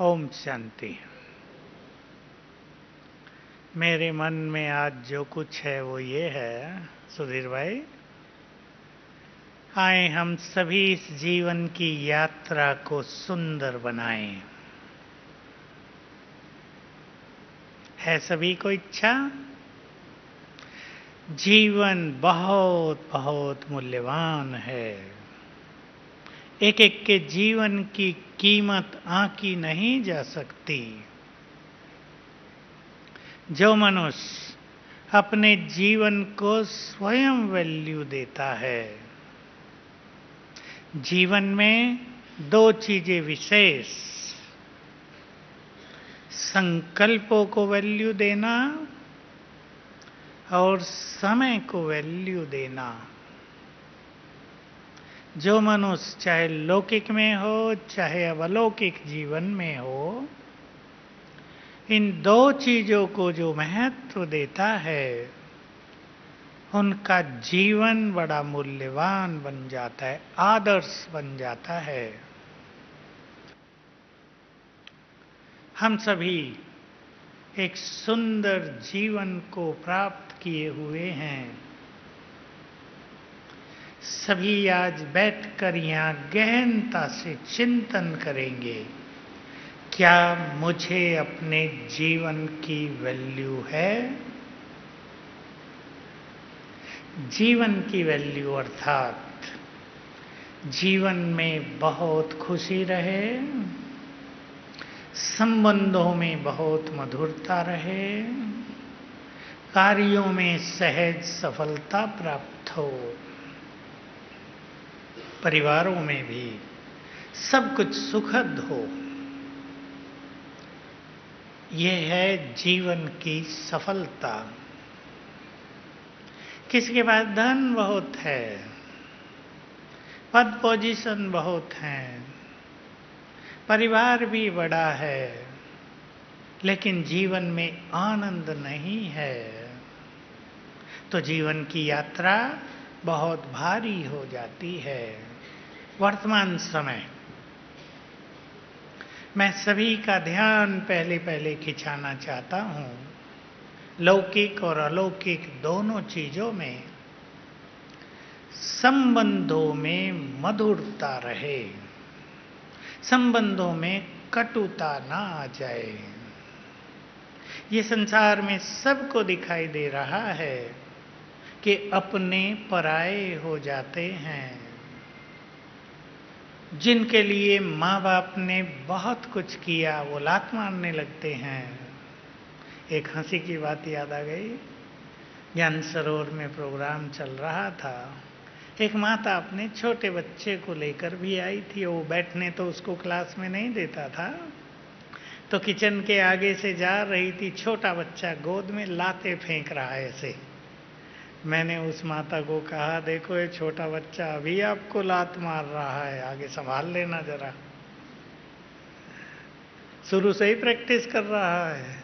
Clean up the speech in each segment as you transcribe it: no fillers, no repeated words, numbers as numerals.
ओम शांति। मेरे मन में आज जो कुछ है वो ये है, सुधीर भाई, आए हम सभी इस जीवन की यात्रा को सुंदर बनाएं। है सभी को इच्छा? जीवन बहुत बहुत मूल्यवान है। एक एक के जीवन की कीमत आंकी नहीं जा सकती। जो मनुष्य अपने जीवन को स्वयं वैल्यू देता है, जीवन में दो चीजें विशेष, संकल्पों को वैल्यू देना और समय को वैल्यू देना। जो मनुष्य चाहे लौकिक में हो चाहे अवलौकिक जीवन में हो, इन दो चीजों को जो महत्व देता है, उनका जीवन बड़ा मूल्यवान बन जाता है, आदर्श बन जाता है। हम सभी एक सुंदर जीवन को प्राप्त किए हुए हैं। सभी आज बैठकर यहाँ गहनता से चिंतन करेंगे, क्या मुझे अपने जीवन की वैल्यू है? जीवन की वैल्यू अर्थात जीवन में बहुत खुशी रहे, संबंधों में बहुत मधुरता रहे, कार्यों में सहज सफलता प्राप्त हो, परिवारों में भी सब कुछ सुखद हो। यह है जीवन की सफलता। किसके पास धन बहुत है, पद पोजीशन बहुत है, परिवार भी बड़ा है, लेकिन जीवन में आनंद नहीं है, तो जीवन की यात्रा बहुत भारी हो जाती है। वर्तमान समय मैं सभी का ध्यान पहले खिंचाना चाहता हूं। लौकिक और अलौकिक दोनों चीजों में संबंधों में मधुरता रहे, संबंधों में कटुता ना आ जाए। ये संसार में सबको दिखाई दे रहा है कि अपने पराये हो जाते हैं। जिनके लिए माँ बाप ने बहुत कुछ किया वो लात मारने लगते हैं। एक हंसी की बात याद आ गई। ज्ञान सरोवर में प्रोग्राम चल रहा था। एक माता अपने छोटे बच्चे को लेकर भी आई थी। वो बैठने तो उसको क्लास में नहीं देता था, तो किचन के आगे से जा रही थी, छोटा बच्चा गोद में लाते फेंक रहा है ऐसे। मैंने उस माता को कहा, देखो ये छोटा बच्चा अभी आपको लात मार रहा है, आगे संभाल लेना जरा। शुरू से ही प्रैक्टिस कर रहा है।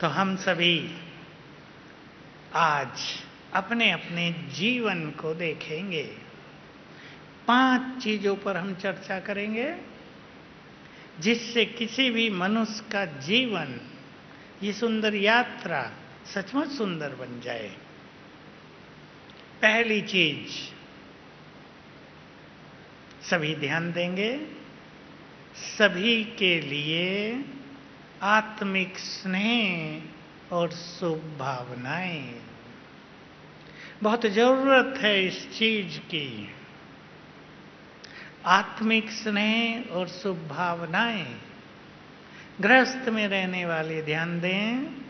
तो हम सभी आज अपने अपने जीवन को देखेंगे। 5 चीजों पर हम चर्चा करेंगे जिससे किसी भी मनुष्य का जीवन, ये सुंदर यात्रा सचमुच सुंदर बन जाए। पहली चीज, सभी ध्यान देंगे, सभी के लिए आत्मिक स्नेह और शुभ भावनाएं। बहुत जरूरत है इस चीज की। आत्मिक स्नेह और शुभ भावनाएं। गृहस्थ में रहने वाले ध्यान दें,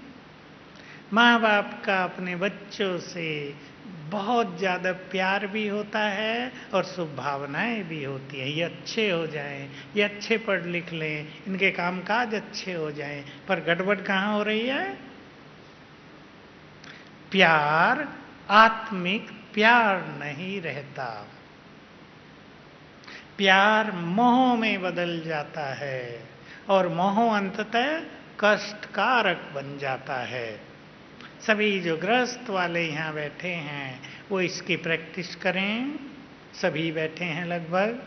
माँ बाप का अपने बच्चों से बहुत ज़्यादा प्यार भी होता है और शुभ भावनाएं भी होती है। ये अच्छे हो जाएं, ये अच्छे पढ़ लिख लें, इनके कामकाज अच्छे हो जाएं, पर गड़बड़ कहाँ हो रही है? प्यार, आत्मिक प्यार नहीं रहता। प्यार मोह में बदल जाता है और मोह अंततः कष्टकारक बन जाता है। सभी जो गृहस्थ वाले यहाँ बैठे हैं वो इसकी प्रैक्टिस करें। सभी बैठे हैं लगभग।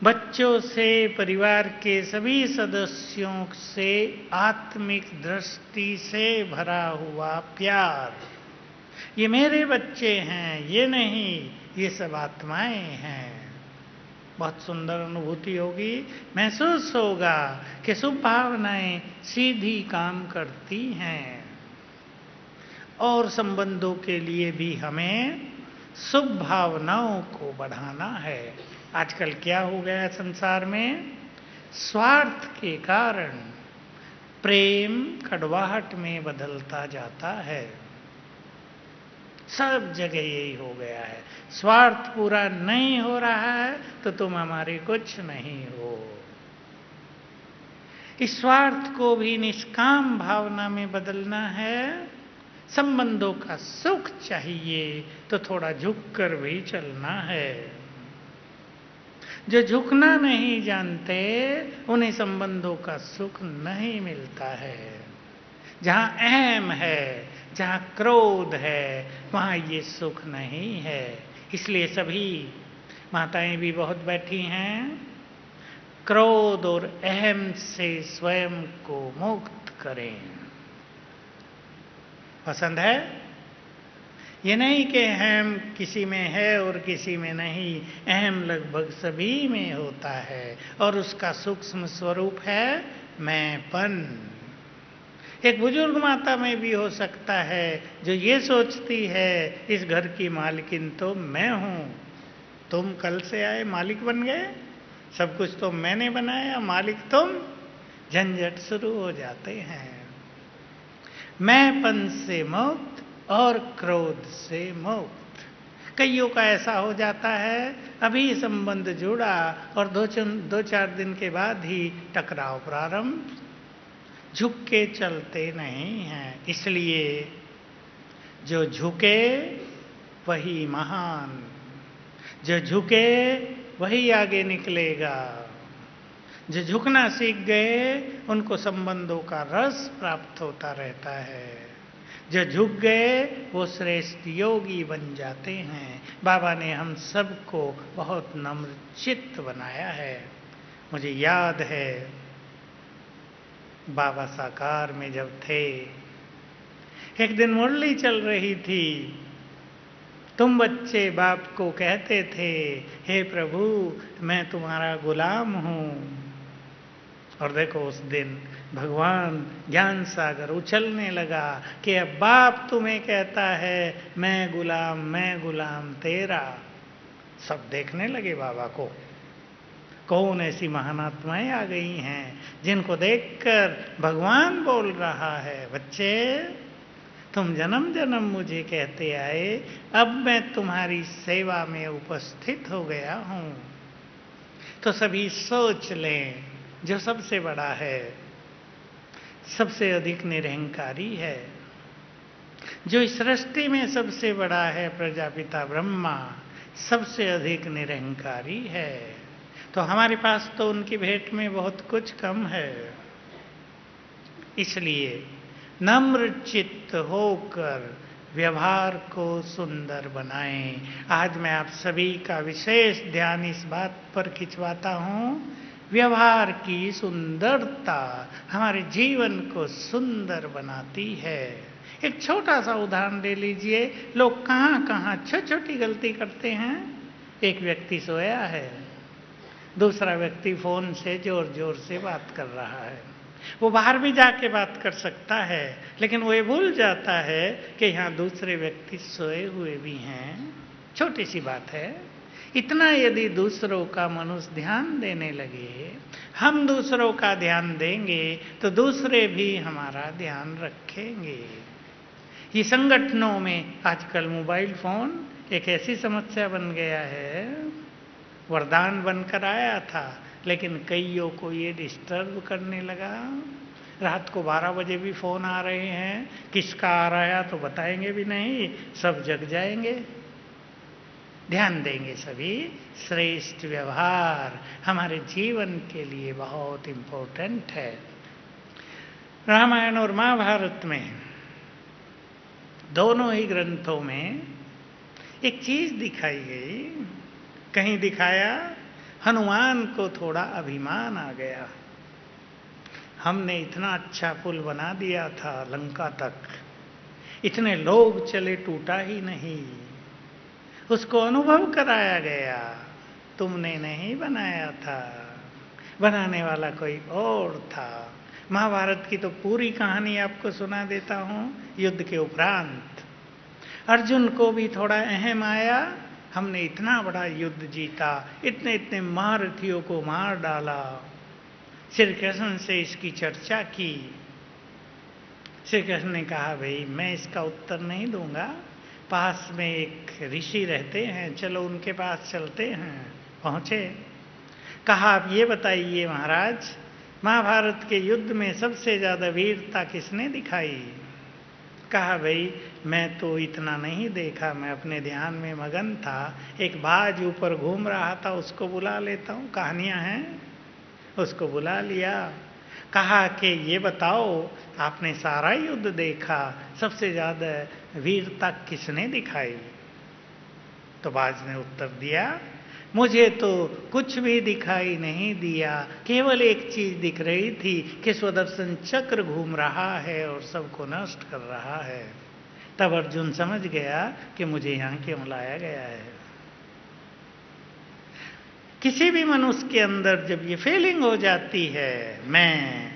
बच्चों से, परिवार के सभी सदस्यों से आत्मिक दृष्टि से भरा हुआ प्यार। ये मेरे बच्चे हैं, ये नहीं, ये सब आत्माएं हैं। बहुत सुंदर अनुभूति होगी, महसूस होगा कि शुभ भावनाएं सीधी काम करती हैं। और संबंधों के लिए भी हमें शुभ भावनाओं को बढ़ाना है। आजकल क्या हो गया है संसार में? स्वार्थ के कारण प्रेम कड़वाहट में बदलता जाता है। सब जगह यही हो गया है। स्वार्थ पूरा नहीं हो रहा है तो तुम हमारे कुछ नहीं हो। इस स्वार्थ को भी निष्काम भावना में बदलना है। संबंधों का सुख चाहिए तो थोड़ा झुककर भी चलना है। जो झुकना नहीं जानते उन्हें संबंधों का सुख नहीं मिलता है। जहां अहम है, जहां क्रोध है, वहां ये सुख नहीं है। इसलिए सभी माताएं भी बहुत बैठी हैं, क्रोध और अहम से स्वयं को मुक्त करें। पसंद है? ये नहीं कि अहम किसी में है और किसी में नहीं। अहम लगभग सभी में होता है और उसका सूक्ष्म स्वरूप है मैंपन। एक बुजुर्ग माता में भी हो सकता है जो ये सोचती है इस घर की मालकिन तो मैं हूं। तुम कल से आए मालिक बन गए, सब कुछ तो मैंने बनाया, मालिक तुम। झंझट शुरू हो जाते हैं। मैंपन से मुक्त और क्रोध से मुक्त। कईयों का ऐसा हो जाता है, अभी संबंध जुड़ा और दो चार दिन के बाद ही टकराव प्रारंभ। झुक के चलते नहीं हैं। इसलिए जो झुके वही महान, जो झुके वही आगे निकलेगा। जो झुकना सीख गए उनको संबंधों का रस प्राप्त होता रहता है। जो झुक गए वो श्रेष्ठ योगी बन जाते हैं। बाबा ने हम सबको बहुत नम्र चित्त बनाया है। मुझे याद है बाबा साकार में जब थे, एक दिन मुरली चल रही थी। तुम बच्चे बाप को कहते थे, हे प्रभु मैं तुम्हारा गुलाम हूं। और देखो उस दिन भगवान ज्ञान सागर उछलने लगा कि अब बाप तुम्हें कहता है मैं गुलाम तेरा। सब देखने लगे बाबा को। कौन ऐसी महानात्माएं आ गई हैं जिनको देखकर भगवान बोल रहा है, बच्चे तुम जन्म जन्म मुझे कहते आए, अब मैं तुम्हारी सेवा में उपस्थित हो गया हूं। तो सभी सोच लें, जो सबसे बड़ा है, सबसे अधिक निरहंकारी है, जो इस सृष्टि में सबसे बड़ा है, प्रजापिता ब्रह्मा सबसे अधिक निरहंकारी है। तो हमारे पास तो उनकी भेंट में बहुत कुछ कम है। इसलिए नम्र चित्त होकर व्यवहार को सुंदर बनाएं। आज मैं आप सभी का विशेष ध्यान इस बात पर खिंचवाता हूं, व्यवहार की सुंदरता हमारे जीवन को सुंदर बनाती है। एक छोटा सा उदाहरण ले लीजिए, लोग कहाँ कहाँ छोटी छोटी गलती करते हैं। एक व्यक्ति सोया है, दूसरा व्यक्ति फोन से जोर जोर से बात कर रहा है। वो बाहर भी जाके बात कर सकता है, लेकिन वो ये भूल जाता है कि यहाँ दूसरे व्यक्ति सोए हुए भी हैं। छोटी सी बात है। इतना यदि दूसरों का मनुष्य ध्यान देने लगे, हम दूसरों का ध्यान देंगे तो दूसरे भी हमारा ध्यान रखेंगे। ये संगठनों में आजकल मोबाइल फोन एक ऐसी समस्या बन गया है, वरदान बनकर आया था लेकिन कईयों को ये डिस्टर्ब करने लगा। रात को 12 बजे भी फोन आ रहे हैं, किसका आ रहा है तो बताएंगे भी नहीं, सब जग जाएंगे। ध्यान देंगे सभी। श्रेष्ठ व्यवहार हमारे जीवन के लिए बहुत इंपॉर्टेंट है। रामायण और महाभारत में दोनों ही ग्रंथों में एक चीज दिखाई गई। कहीं दिखाया हनुमान को थोड़ा अभिमान आ गया, हमने इतना अच्छा पुल बना दिया था लंका तक, इतने लोग चले टूटा ही नहीं। उसको अनुभव कराया गया, तुमने नहीं बनाया था, बनाने वाला कोई और था। महाभारत की तो पूरी कहानी आपको सुना देता हूं युद्ध के उपरांत। अर्जुन को भी थोड़ा अहम आया, हमने इतना बड़ा युद्ध जीता, इतने इतने महारथियों को मार डाला। श्री कृष्ण से इसकी चर्चा की। श्री कृष्ण ने कहा, भाई मैं इसका उत्तर नहीं दूंगा, पास में एक ऋषि रहते हैं, चलो उनके पास चलते हैं। पहुंचे, कहा आप ये बताइए महाराज, महाभारत के युद्ध में सबसे ज्यादा वीरता किसने दिखाई? कहा, भाई मैं तो इतना नहीं देखा, मैं अपने ध्यान में मगन था, एक बाज ऊपर घूम रहा था, उसको बुला लेता हूं, कहानियां हैं। उसको बुला लिया, कहा कि ये बताओ आपने सारा युद्ध देखा, सबसे ज्यादा वीरता किसने दिखाई? तो बाज ने उत्तर दिया, मुझे तो कुछ भी दिखाई नहीं दिया, केवल एक चीज दिख रही थी कि स्वदर्शन चक्र घूम रहा है और सबको नष्ट कर रहा है। तब अर्जुन समझ गया कि मुझे यहां क्यों लाया गया है। किसी भी मनुष्य के अंदर जब ये फीलिंग हो जाती है, मैं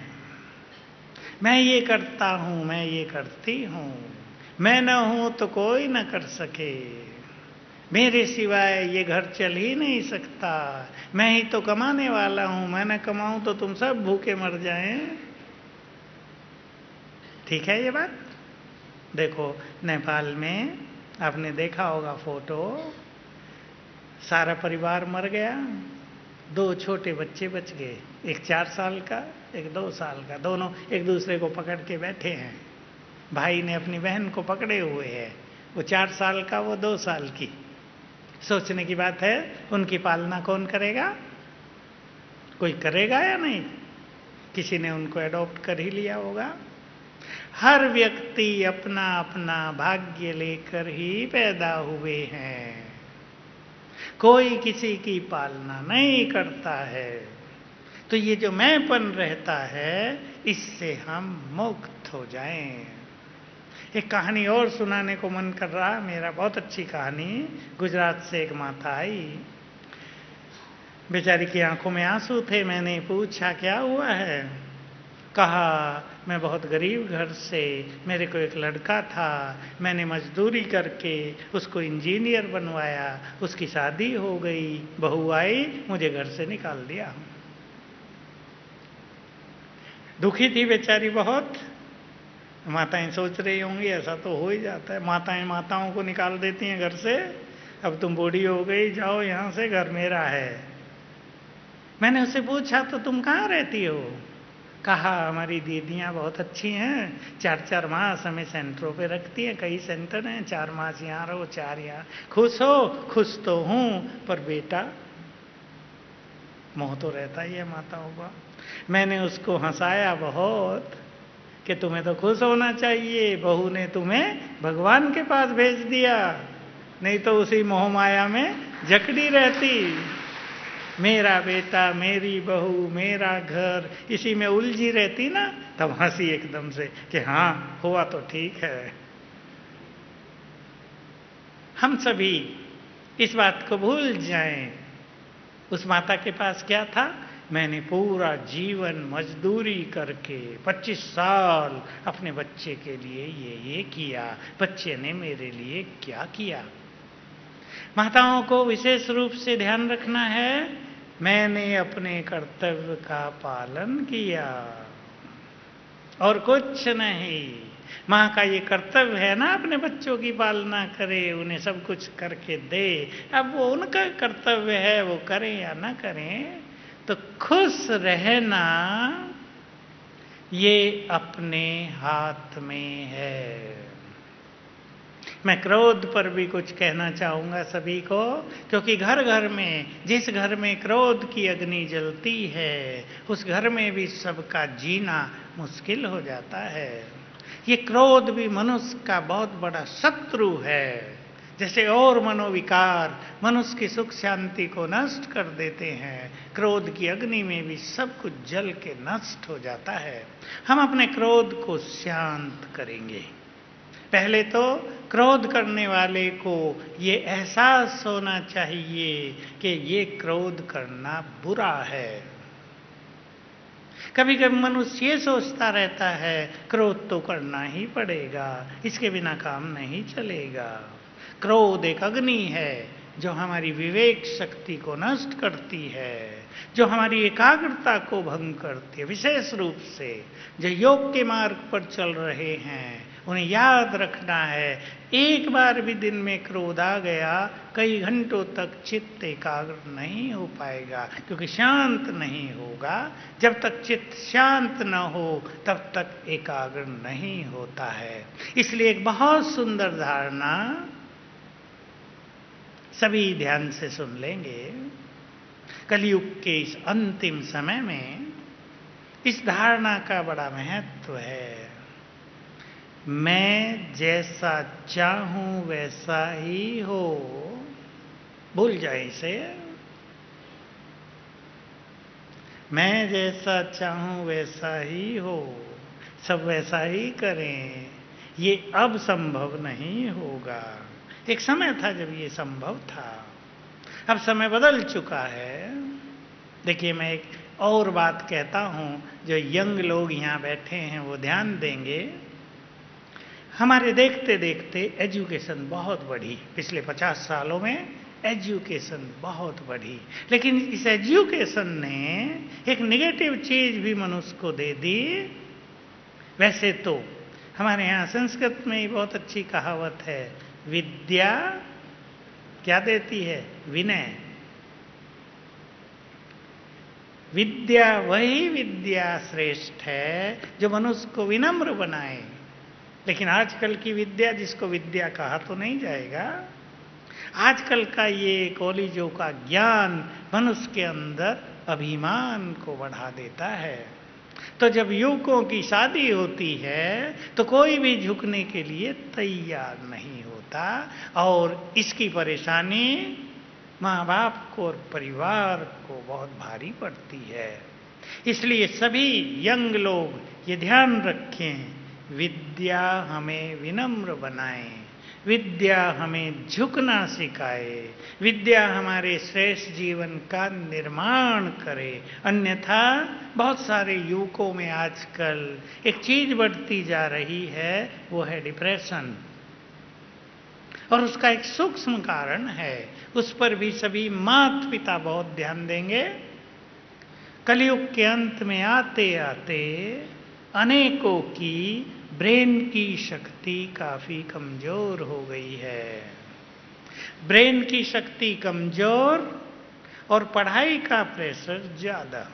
ये करता हूं, मैं ये करती हूं, मैं न हूं तो कोई न कर सके, मेरे सिवाय ये घर चल ही नहीं सकता, मैं ही तो कमाने वाला हूं, मैं न कमाऊं तो तुम सब भूखे मर जाएं। ठीक है ये बात? देखो नेपाल में आपने देखा होगा फोटो, सारा परिवार मर गया, 2 छोटे बच्चे बच गए, एक 4 साल का, एक 2 साल का, दोनों एक दूसरे को पकड़ के बैठे हैं। भाई ने अपनी बहन को पकड़े हुए है, वो 4 साल का, वो 2 साल की। सोचने की बात है, उनकी पालना कौन करेगा? कोई करेगा या नहीं? किसी ने उनको एडॉप्ट कर ही लिया होगा। हर व्यक्ति अपना अपना भाग्य लेकर ही पैदा हुए हैं, कोई किसी की पालना नहीं करता है। तो ये जो मैंपन रहता है, इससे हम मुक्त हो जाएं। एक कहानी और सुनाने को मन कर रहा मेरा, बहुत अच्छी कहानी। गुजरात से एक माता आई, बेचारी की आंखों में आंसू थे। मैंने पूछा क्या हुआ है? कहा, मैं बहुत गरीब घर से, मेरे को एक लड़का था, मैंने मजदूरी करके उसको इंजीनियर बनवाया, उसकी शादी हो गई, बहू आई, मुझे घर से निकाल दिया। दुखी थी बेचारी बहुत। माताएं सोच रही होंगी ऐसा तो हो ही जाता है, माताएं माताओं को निकाल देती हैं घर से, अब तुम बूढ़ी हो गई, जाओ यहां से, घर मेरा है। मैंने उससे पूछा तो तुम कहाँ रहती हो? कहा, हमारी दीदियां बहुत अच्छी हैं, 4-4 मास हमें सेंटरों पे रखती हैं, कई सेंटर हैं, 4 मास यहाँ रहो, 4 यहाँ। खुश हो? खुश तो हूं, पर बेटा, मोह तो रहता ही है माताओं का। मैंने उसको हंसाया बहुत कि तुम्हें तो खुश होना चाहिए, बहू ने तुम्हें भगवान के पास भेज दिया, नहीं तो उसी मोह माया में जकड़ी रहती। मेरा बेटा, मेरी बहू, मेरा घर, इसी में उलझी रहती ना। तब हंसी एकदम से कि हाँ, हुआ तो ठीक है। हम सभी इस बात को भूल जाएं। उस माता के पास क्या था? मैंने पूरा जीवन मजदूरी करके 25 साल अपने बच्चे के लिए ये किया, बच्चे ने मेरे लिए क्या किया। माताओं को विशेष रूप से ध्यान रखना है, मैंने अपने कर्तव्य का पालन किया और कुछ नहीं। माँ का ये कर्तव्य है ना, अपने बच्चों की पालना करे, उन्हें सब कुछ करके दे। अब वो उनका कर्तव्य है, वो करें या ना करें, तो खुश रहना ये अपने हाथ में है। मैं क्रोध पर भी कुछ कहना चाहूंगा सभी को, क्योंकि घर घर में, जिस घर में क्रोध की अग्नि जलती है, उस घर में भी सबका जीना मुश्किल हो जाता है। ये क्रोध भी मनुष्य का बहुत बड़ा शत्रु है। जैसे और मनोविकार मनुष्य की सुख शांति को नष्ट कर देते हैं, क्रोध की अग्नि में भी सब कुछ जल के नष्ट हो जाता है। हम अपने क्रोध को शांत करेंगे। पहले तो क्रोध करने वाले को ये एहसास होना चाहिए कि ये क्रोध करना बुरा है। कभी कभी मनुष्य ये सोचता रहता है क्रोध तो करना ही पड़ेगा, इसके बिना काम नहीं चलेगा। क्रोध एक अग्नि है जो हमारी विवेक शक्ति को नष्ट करती है, जो हमारी एकाग्रता को भंग करती है। विशेष रूप से जो योग के मार्ग पर चल रहे हैं उन्हें याद रखना है, एक बार भी दिन में क्रोध आ गया कई घंटों तक चित्त एकाग्र नहीं हो पाएगा, क्योंकि शांत नहीं होगा। जब तक चित्त शांत न हो तब तक एकाग्र नहीं होता है। इसलिए एक बहुत सुंदर धारणा सभी ध्यान से सुन लेंगे। कलयुग के इस अंतिम समय में इस धारणा का बड़ा महत्व है। मैं जैसा चाहूं वैसा ही हो। भूल जाए इसे। मैं जैसा चाहूं वैसा ही हो, सब वैसा ही करें, ये अब संभव नहीं होगा। एक समय था जब ये संभव था, अब समय बदल चुका है। देखिए, मैं एक और बात कहता हूं, जो यंग लोग यहाँ बैठे हैं वो ध्यान देंगे। हमारे देखते देखते एजुकेशन बहुत बढ़ी, पिछले 50 सालों में एजुकेशन बहुत बढ़ी, लेकिन इस एजुकेशन ने एक नेगेटिव चीज भी मनुष्य को दे दी। वैसे तो हमारे यहाँ संस्कृत में ही बहुत अच्छी कहावत है, विद्या क्या देती है? विनय। विद्या वही विद्या श्रेष्ठ है जो मनुष्य को विनम्र बनाए। लेकिन आजकल की विद्या, जिसको विद्या कहा तो नहीं जाएगा, आजकल का ये कॉलेजों का ज्ञान मनुष्य के अंदर अभिमान को बढ़ा देता है। तो जब युवकों की शादी होती है तो कोई भी झुकने के लिए तैयार नहीं होता, और इसकी परेशानी माँ बाप को और परिवार को बहुत भारी पड़ती है। इसलिए सभी यंग लोग ये ध्यान रखें, विद्या हमें विनम्र बनाए, विद्या हमें झुकना सिखाए, विद्या हमारे श्रेष्ठ जीवन का निर्माण करे। अन्यथा बहुत सारे युवकों में आजकल एक चीज बढ़ती जा रही है, वो है डिप्रेशन, और उसका एक सूक्ष्म कारण है। उस पर भी सभी माता पिता बहुत ध्यान देंगे। कलयुग के अंत में आते आते अनेकों की ब्रेन की शक्ति काफी कमजोर हो गई है। ब्रेन की शक्ति कमजोर और पढ़ाई का प्रेशर ज्यादा।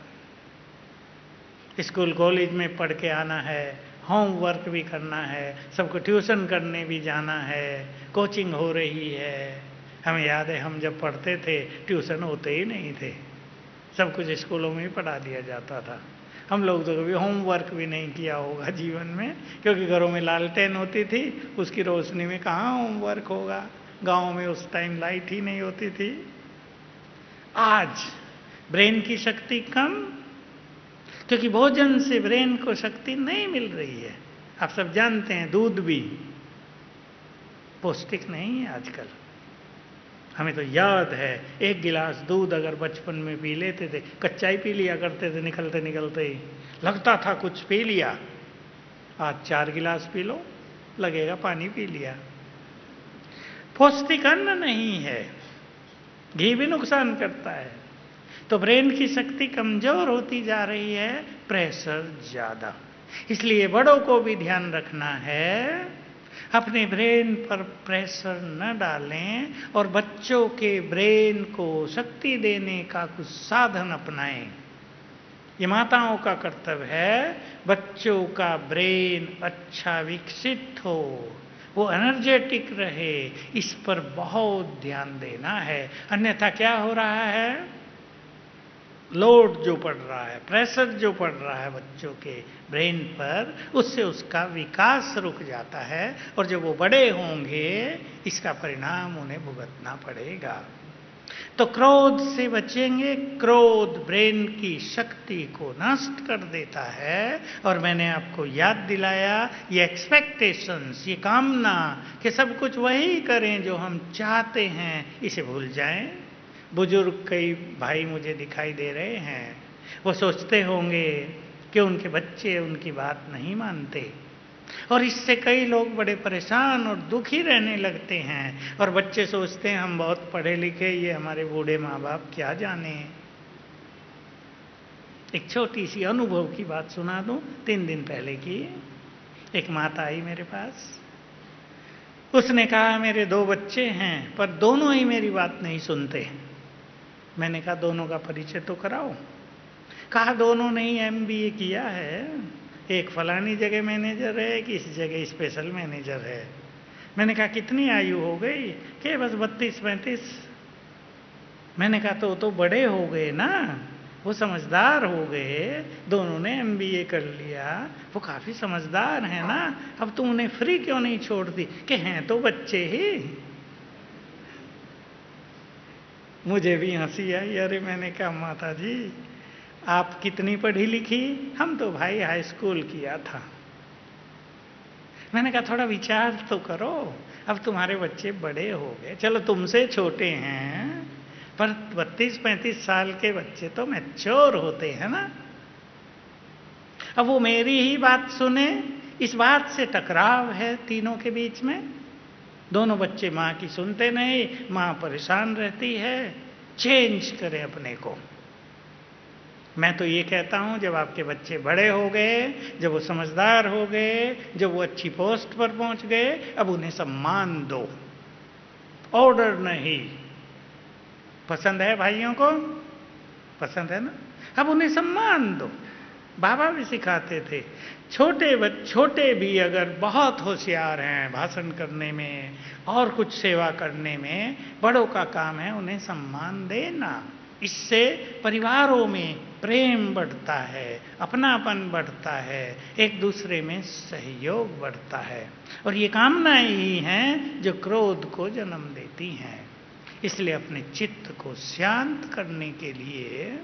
स्कूल कॉलेज में पढ़ के आना है, होमवर्क भी करना है, सबको ट्यूशन करने भी जाना है, कोचिंग हो रही है। हमें याद है, हम जब पढ़ते थे ट्यूशन होते ही नहीं थे, सब कुछ स्कूलों में ही पढ़ा दिया जाता था। हम लोग तो कभी होमवर्क भी नहीं किया होगा जीवन में, क्योंकि घरों में लालटेन होती थी, उसकी रोशनी में कहाँ होमवर्क होगा। गाँव में उस टाइम लाइट ही नहीं होती थी। आज ब्रेन की शक्ति कम, क्योंकि भोजन से ब्रेन को शक्ति नहीं मिल रही है। आप सब जानते हैं, दूध भी पौष्टिक नहीं है आजकल। हमें तो याद है, एक गिलास दूध अगर बचपन में पी लेते थे, कच्चा ही पी लिया करते थे, निकलते निकलते ही लगता था कुछ पी लिया। आज 4 गिलास पी लो, लगेगा पानी पी लिया। पौष्टिक अन्न नहीं है, घी भी नुकसान करता है। तो ब्रेन की शक्ति कमजोर होती जा रही है, प्रेशर ज्यादा। इसलिए बड़ों को भी ध्यान रखना है, अपने ब्रेन पर प्रेशर न डालें और बच्चों के ब्रेन को शक्ति देने का कुछ साधन अपनाएं। ये माताओं का कर्तव्य है, बच्चों का ब्रेन अच्छा विकसित हो, वो एनर्जेटिक रहे, इस पर बहुत ध्यान देना है। अन्यथा क्या हो रहा है, लोड जो पड़ रहा है, प्रेशर जो पड़ रहा है बच्चों के ब्रेन पर, उससे उसका विकास रुक जाता है और जब वो बड़े होंगे इसका परिणाम उन्हें भुगतना पड़ेगा। तो क्रोध से बचेंगे। क्रोध ब्रेन की शक्ति को नष्ट कर देता है। और मैंने आपको याद दिलाया, ये एक्सपेक्टेशंस, ये कामना कि सब कुछ वही करें जो हम चाहते हैं, इसे भूल जाएं। बुजुर्ग कई भाई मुझे दिखाई दे रहे हैं, वो सोचते होंगे कि उनके बच्चे उनकी बात नहीं मानते और इससे कई लोग बड़े परेशान और दुखी रहने लगते हैं। और बच्चे सोचते हैं हम बहुत पढ़े लिखे, ये हमारे बूढ़े माँ बाप क्या जाने। एक छोटी सी अनुभव की बात सुना दूं, 3 दिन पहले की। एक माता आई मेरे पास, उसने कहा मेरे 2 बच्चे हैं पर दोनों ही मेरी बात नहीं सुनते। मैंने कहा दोनों का परिचय तो कराओ। कहा दोनों ने ही MBA किया है, एक फलानी जगह मैनेजर है, एक इस जगह स्पेशल मैनेजर है। मैंने कहा कितनी आयु हो गई? कि बस 32-35। मैंने कहा तो बड़े हो गए ना, वो समझदार हो गए, दोनों ने MBA कर लिया, वो काफी समझदार है ना, अब तुम उन्हें फ्री क्यों नहीं छोड़ दी? कि हैं तो बच्चे ही। मुझे भी हंसी आई। अरे मैंने कहा माता जी आप कितनी पढ़ी लिखी? हम तो भाई हाई स्कूल किया था। मैंने कहा थोड़ा विचार तो करो, अब तुम्हारे बच्चे बड़े हो गए, चलो तुमसे छोटे हैं पर 32-35 साल के बच्चे तो मैच्योर होते हैं ना। अब वो मेरी ही बात सुने, इस बात से टकराव है तीनों के बीच में। दोनों बच्चे माँ की सुनते नहीं, माँ परेशान रहती है। चेंज करें अपने को। मैं तो ये कहता हूं जब आपके बच्चे बड़े हो गए, जब वो समझदार हो गए, जब वो अच्छी पोस्ट पर पहुंच गए, अब उन्हें सम्मान दो, ऑर्डर नहीं। पसंद है भाइयों को? पसंद है ना? अब उन्हें सम्मान दो। बाबा भी सिखाते थे, छोटे भी अगर बहुत होशियार हैं भाषण करने में और कुछ सेवा करने में, बड़ों का काम है उन्हें सम्मान देना। इससे परिवारों में प्रेम बढ़ता है, अपनापन बढ़ता है, एक दूसरे में सहयोग बढ़ता है। और ये कामनाएं ही हैं जो क्रोध को जन्म देती हैं। इसलिए अपने चित्त को शांत करने के लिए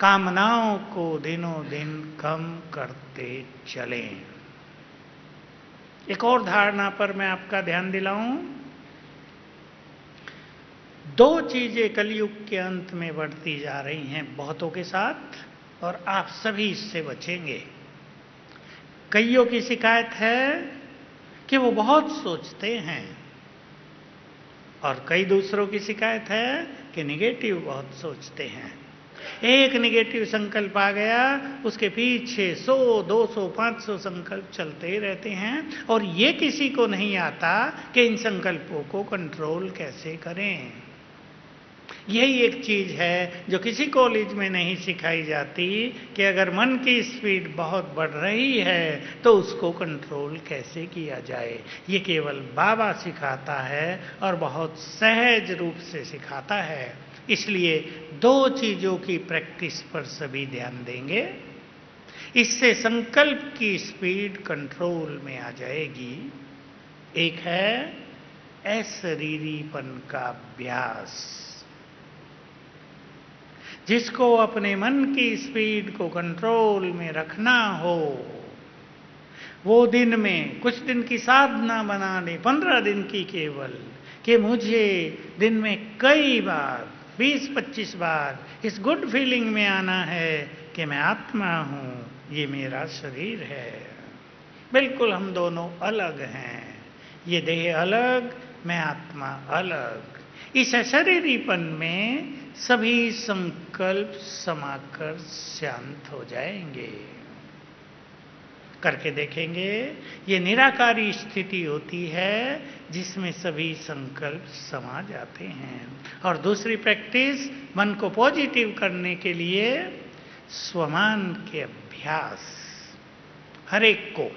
कामनाओं को दिनों दिन कम करते चलें। एक और धारणा पर मैं आपका ध्यान दिलाऊं। 2 चीजें कलयुग के अंत में बढ़ती जा रही हैं बहुतों के साथ और आप सभी इससे बचेंगे। कईयों की शिकायत है कि वो बहुत सोचते हैं और कई दूसरों की शिकायत है कि निगेटिव बहुत सोचते हैं। एक निगेटिव संकल्प आ गया, उसके पीछे 100, 200, 500 संकल्प चलते ही रहते हैं और ये किसी को नहीं आता कि इन संकल्पों को कंट्रोल कैसे करें। यही एक चीज है जो किसी कॉलेज में नहीं सिखाई जाती कि अगर मन की स्पीड बहुत बढ़ रही है तो उसको कंट्रोल कैसे किया जाए। ये केवल बाबा सिखाता है और बहुत सहज रूप से सिखाता है। इसलिए 2 चीजों की प्रैक्टिस पर सभी ध्यान देंगे। इससे संकल्प की स्पीड कंट्रोल में आ जाएगी। एक है अशरीरीपन का अभ्यास। जिसको अपने मन की स्पीड को कंट्रोल में रखना हो, वो दिन में कुछ दिन की साधना बना ले, 15 दिन की केवल, कि मुझे दिन में कई बार 20-25 बार इस गुड फीलिंग में आना है कि मैं आत्मा हूं, ये मेरा शरीर है। बिल्कुल हम दोनों अलग हैं, ये देह अलग, मैं आत्मा अलग। इस अशरीरीपन में सभी संकल्प समाकर शांत हो जाएंगे। करके देखेंगे, ये निराकारी स्थिति होती है जिसमें सभी संकल्प समा जाते हैं। और दूसरी प्रैक्टिस, मन को पॉजिटिव करने के लिए स्वमान के अभ्यास। हर एक को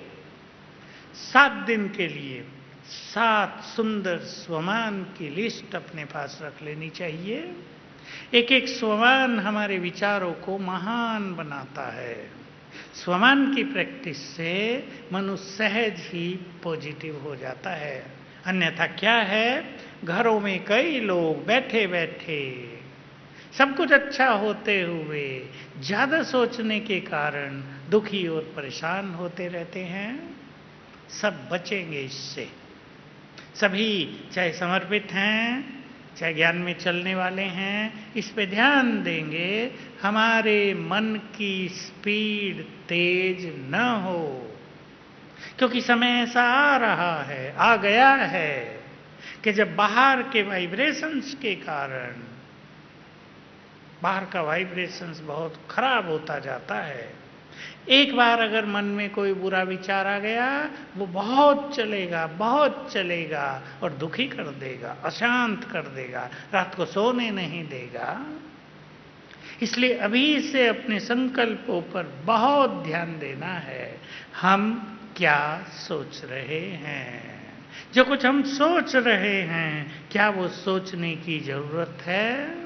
7 दिन के लिए 7 सुंदर स्वमान की लिस्ट अपने पास रख लेनी चाहिए एक एक स्वमान हमारे विचारों को महान बनाता है। स्वमान की प्रैक्टिस से मनुष्य सहज ही पॉजिटिव हो जाता है। अन्यथा क्या है, घरों में कई लोग बैठे बैठे सब कुछ अच्छा होते हुए ज्यादा सोचने के कारण दुखी और परेशान होते रहते हैं। सब बचेंगे इससे। सभी चाहे समर्पित हैं, चाहे ज्ञान में चलने वाले हैं, इस पे ध्यान देंगे हमारे मन की स्पीड तेज न हो। क्योंकि समय ऐसा आ रहा है, आ गया है कि जब बाहर के वाइब्रेशंस के कारण बाहर का वाइब्रेशंस बहुत खराब होता जाता है। एक बार अगर मन में कोई बुरा विचार आ गया, वो बहुत चलेगा और दुखी कर देगा, अशांत कर देगा, रात को सोने नहीं देगा। इसलिए अभी से अपने संकल्पों पर बहुत ध्यान देना है। हम क्या सोच रहे हैं? जो कुछ हम सोच रहे हैं, क्या वो सोचने की जरूरत है?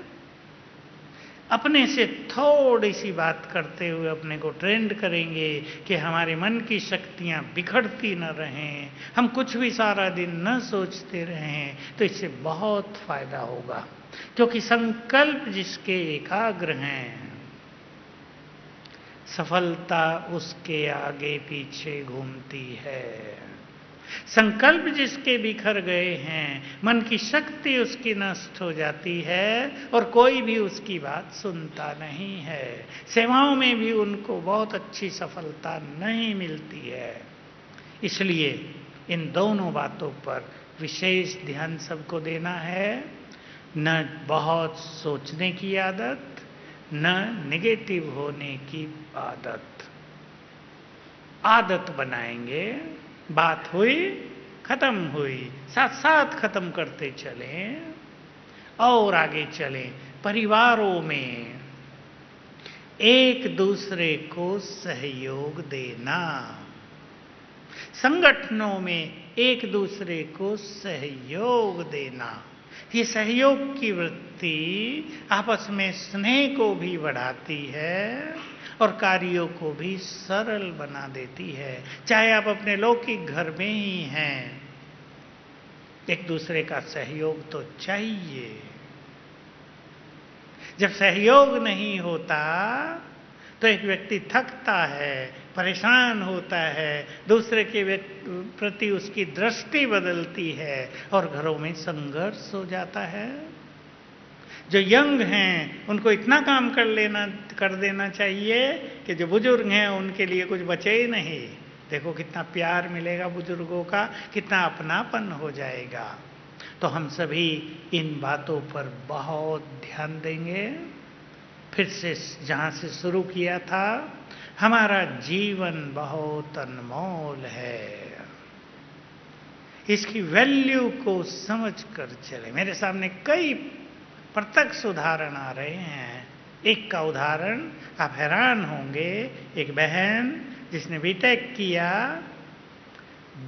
अपने से थोड़ी सी बात करते हुए अपने को ट्रेंड करेंगे कि हमारे मन की शक्तियां बिखरती न रहें, हम कुछ भी सारा दिन न सोचते रहें, तो इससे बहुत फायदा होगा। क्योंकि संकल्प जिसके एकाग्र हैं, सफलता उसके आगे पीछे घूमती है। संकल्प जिसके बिखर गए हैं, मन की शक्ति उसकी नष्ट हो जाती है और कोई भी उसकी बात सुनता नहीं है। सेवाओं में भी उनको बहुत अच्छी सफलता नहीं मिलती है। इसलिए इन दोनों बातों पर विशेष ध्यान सबको देना है। न बहुत सोचने की आदत, न नेगेटिव होने की आदत बनाएंगे। बात हुई, खत्म हुई, साथ साथ खत्म करते चलें और आगे चलें। परिवारों में एक दूसरे को सहयोग देना, संगठनों में एक दूसरे को सहयोग देना, ये सहयोग की वृत्ति आपस में स्नेह को भी बढ़ाती है और कार्यों को भी सरल बना देती है। चाहे आप अपने लौकिक घर में ही हैं, एक दूसरे का सहयोग तो चाहिए। जब सहयोग नहीं होता तो एक व्यक्ति थकता है, परेशान होता है, दूसरे के प्रति उसकी दृष्टि बदलती है और घरों में संघर्ष हो जाता है। जो यंग हैं उनको इतना काम कर देना चाहिए कि जो बुजुर्ग हैं उनके लिए कुछ बचे ही नहीं। देखो कितना प्यार मिलेगा बुजुर्गों का, कितना अपनापन हो जाएगा। तो हम सभी इन बातों पर बहुत ध्यान देंगे। फिर से जहां से शुरू किया था, हमारा जीवन बहुत अनमोल है, इसकी वैल्यू को समझ कर चले। मेरे सामने कई प्रत्यक्ष उदाहरण आ रहे हैं। एक का उदाहरण आप हैरान होंगे। एक बहन जिसने बीटेक किया,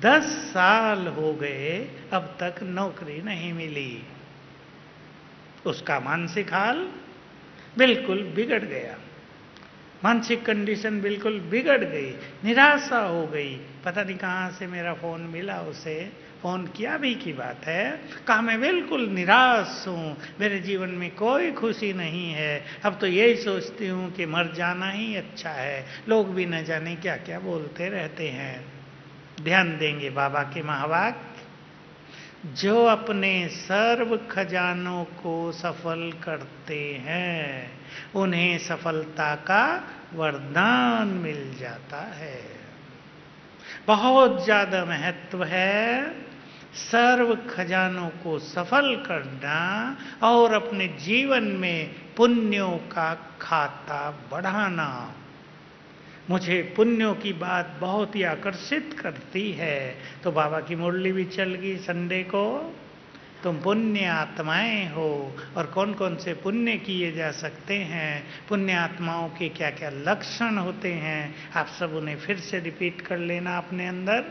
10 साल हो गए, अब तक नौकरी नहीं मिली। उसका मानसिक हाल बिल्कुल बिगड़ गया, मानसिक कंडीशन बिल्कुल बिगड़ गई, निराशा हो गई। पता नहीं कहाँ से मेरा फोन मिला, उसे फोन किया भी की बात है, कहा मैं बिल्कुल निराश हूँ, मेरे जीवन में कोई खुशी नहीं है, अब तो यही सोचती हूँ कि मर जाना ही अच्छा है, लोग भी न जाने क्या क्या बोलते रहते हैं। ध्यान देंगे बाबा के महावाक्य, जो अपने सर्व खजानों को सफल करते हैं उन्हें सफलता का वरदान मिल जाता है। बहुत ज्यादा महत्व है सर्व खजानों को सफल करना और अपने जीवन में पुण्यों का खाता बढ़ाना। मुझे पुण्यों की बात बहुत ही आकर्षित करती है, तो बाबा की मुरली भी चल गई संडे को। तुम पुण्य आत्माएं हो, और कौन कौन से पुण्य किए जा सकते हैं, पुण्य आत्माओं के क्या क्या लक्षण होते हैं, आप सब उन्हें फिर से रिपीट कर लेना अपने अंदर।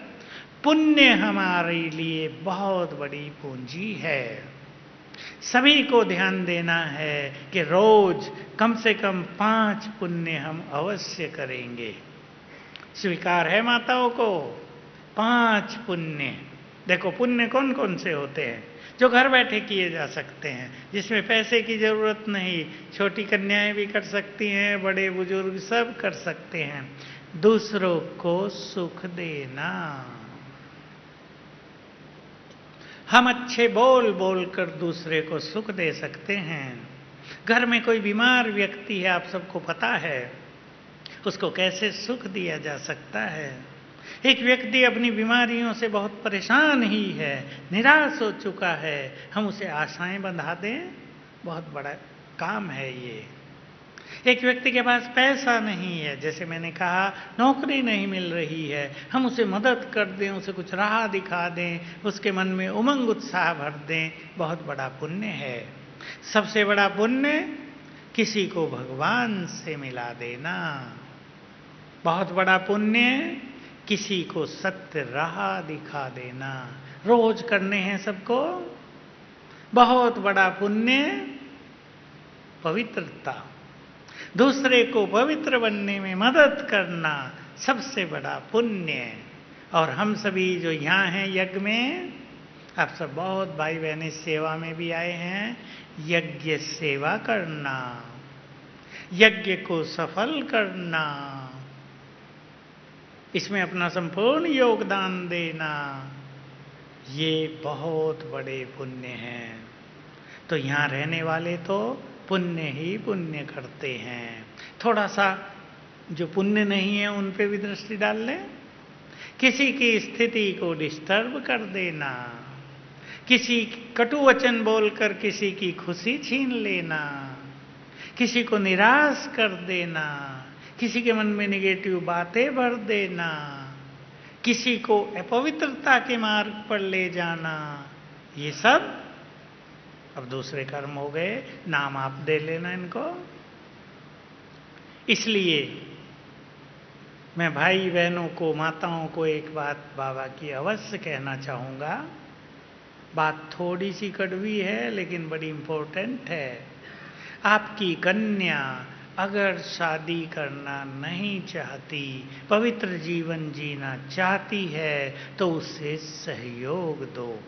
पुण्य हमारे लिए बहुत बड़ी पूंजी है। सभी को ध्यान देना है कि रोज कम से कम 5 पुण्य हम अवश्य करेंगे। स्वीकार है माताओं को? 5 पुण्य। देखो पुण्य कौन कौन से होते हैं जो घर बैठे किए जा सकते हैं, जिसमें पैसे की जरूरत नहीं, छोटी कन्याएं भी कर सकती हैं, बड़े बुजुर्ग सब कर सकते हैं। दूसरों को सुख देना। हम अच्छे बोल बोल कर दूसरे को सुख दे सकते हैं। घर में कोई बीमार व्यक्ति है, आप सबको पता है, उसको कैसे सुख दिया जा सकता है। एक व्यक्ति अपनी बीमारियों से बहुत परेशान ही है, निराश हो चुका है, हम उसे आशाएं बंधा दें, बहुत बड़ा काम है ये। एक व्यक्ति के पास पैसा नहीं है, जैसे मैंने कहा नौकरी नहीं मिल रही है, हम उसे मदद कर दें, उसे कुछ राह दिखा दें, उसके मन में उमंग उत्साह भर दें, बहुत बड़ा पुण्य है। सबसे बड़ा पुण्य किसी को भगवान से मिला देना। बहुत बड़ा पुण्य किसी को सत्य राह दिखा देना। रोज करने हैं सबको। बहुत बड़ा पुण्य पवित्रता, दूसरे को पवित्र बनने में मदद करना सबसे बड़ा पुण्य। और हम सभी जो यहाँ हैं यज्ञ में, आप सब बहुत भाई बहनें सेवा में भी आए हैं। यज्ञ सेवा करना, यज्ञ को सफल करना, इसमें अपना संपूर्ण योगदान देना, ये बहुत बड़े पुण्य हैं। तो यहाँ रहने वाले तो पुण्य ही पुण्य करते हैं। थोड़ा सा जो पुण्य नहीं है उन पे भी दृष्टि डाल लें। किसी की स्थिति को डिस्टर्ब कर देना, किसी कटु वचन बोलकर किसी की खुशी छीन लेना, किसी को निराश कर देना, किसी के मन में नेगेटिव बातें भर देना, किसी को अपवित्रता के मार्ग पर ले जाना, ये सब अब दूसरे कर्म हो गए, नाम आप दे लेना इनको। इसलिए मैं भाई बहनों को, माताओं को एक बात बाबा की अवश्य कहना चाहूँगा। बात थोड़ी सी कड़वी है लेकिन बड़ी इम्पोर्टेंट है। आपकी कन्या अगर शादी करना नहीं चाहती, पवित्र जीवन जीना चाहती है, तो उसे सहयोग दो।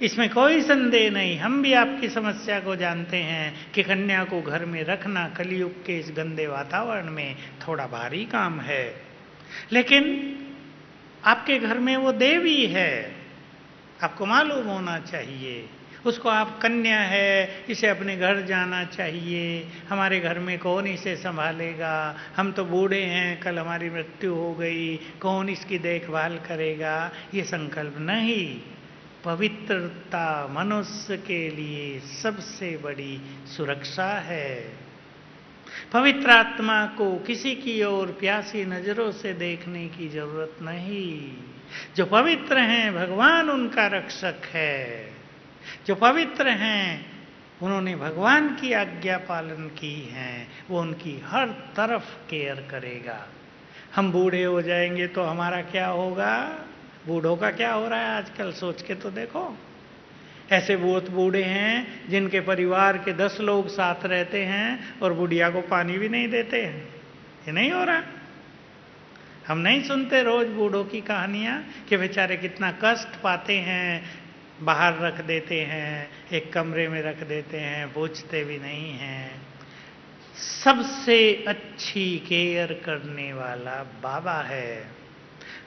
इसमें कोई संदेह नहीं। हम भी आपकी समस्या को जानते हैं कि कन्या को घर में रखना कलयुग के इस गंदे वातावरण में थोड़ा भारी काम है, लेकिन आपके घर में वो देवी है, आपको मालूम होना चाहिए। उसको आप कन्या है, इसे अपने घर जाना चाहिए, हमारे घर में कौन इसे संभालेगा, हम तो बूढ़े हैं, कल हमारी मृत्यु हो गई, कौन इसकी देखभाल करेगा, ये संकल्प नहीं। पवित्रता मनुष्य के लिए सबसे बड़ी सुरक्षा है। पवित्र आत्मा को किसी की ओर प्यासी नजरों से देखने की जरूरत नहीं। जो पवित्र हैं भगवान उनका रक्षक है। जो पवित्र हैं उन्होंने भगवान की आज्ञा पालन की है, वो उनकी हर तरफ केयर करेगा। हम बूढ़े हो जाएंगे तो हमारा क्या होगा? बूढ़ों का क्या हो रहा है आजकल, सोच के तो देखो। ऐसे बहुत बूढ़े हैं जिनके परिवार के 10 लोग साथ रहते हैं और बुढ़िया को पानी भी नहीं देते हैं। ये नहीं हो रहा? हम नहीं सुनते रोज बूढ़ों की कहानियां कि बेचारे कितना कष्ट पाते हैं, बाहर रख देते हैं, एक कमरे में रख देते हैं, पूछते भी नहीं हैं। सबसे अच्छी केयर करने वाला बाबा है।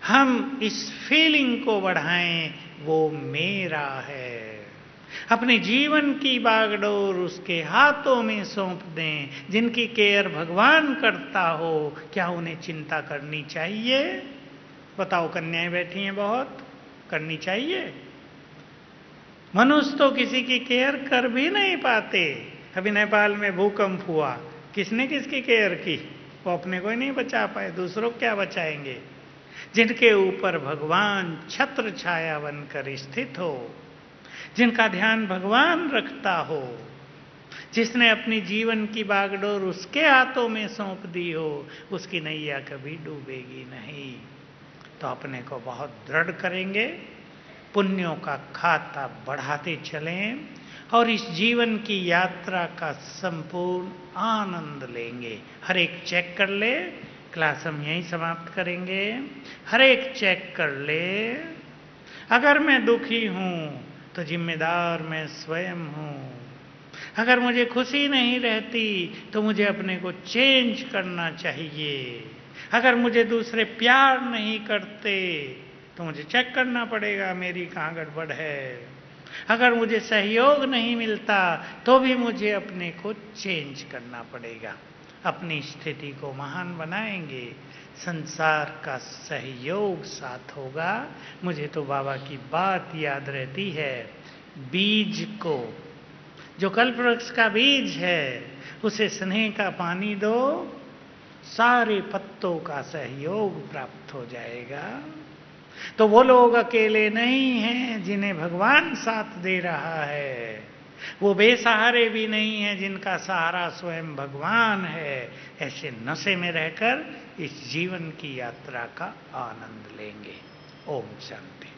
हम इस फीलिंग को बढ़ाएं, वो मेरा है। अपने जीवन की बागडोर उसके हाथों में सौंप दें। जिनकी केयर भगवान करता हो, क्या उन्हें चिंता करनी चाहिए? बताओ, कन्याएं बैठी हैं बहुत, करनी चाहिए? मनुष्य तो किसी की केयर कर भी नहीं पाते। अभी नेपाल में भूकंप हुआ, किसने किसकी केयर की? वो अपने को ही नहीं बचा पाए, दूसरों को क्या बचाएंगे? जिनके ऊपर भगवान छत्र छाया बनकर स्थित हो, जिनका ध्यान भगवान रखता हो, जिसने अपनी जीवन की बागडोर उसके हाथों में सौंप दी हो, उसकी नैया कभी डूबेगी नहीं। तो अपने को बहुत दृढ़ करेंगे, पुण्यों का खाता बढ़ाते चलें और इस जीवन की यात्रा का संपूर्ण आनंद लेंगे। हर एक चेक कर ले, क्लास हम यहीं समाप्त करेंगे। हर एक चेक कर ले, अगर मैं दुखी हूं तो जिम्मेदार मैं स्वयं हूं। अगर मुझे खुशी नहीं रहती तो मुझे अपने को चेंज करना चाहिए। अगर मुझे दूसरे प्यार नहीं करते तो मुझे चेक करना पड़ेगा मेरी कहाँ गड़बड़ है। अगर मुझे सहयोग नहीं मिलता तो भी मुझे अपने को चेंज करना पड़ेगा। अपनी स्थिति को महान बनाएंगे, संसार का सहयोग साथ होगा। मुझे तो बाबा की बात याद रहती है, बीज को, जो कल्प वृक्ष का बीज है, उसे स्नेह का पानी दो, सारे पत्तों का सहयोग प्राप्त हो जाएगा। तो वो लोग अकेले नहीं हैं जिन्हें भगवान साथ दे रहा है, वो बेसहारे भी नहीं हैं जिनका सहारा स्वयं भगवान है। ऐसे नशे में रहकर इस जीवन की यात्रा का आनंद लेंगे। ओम शांति।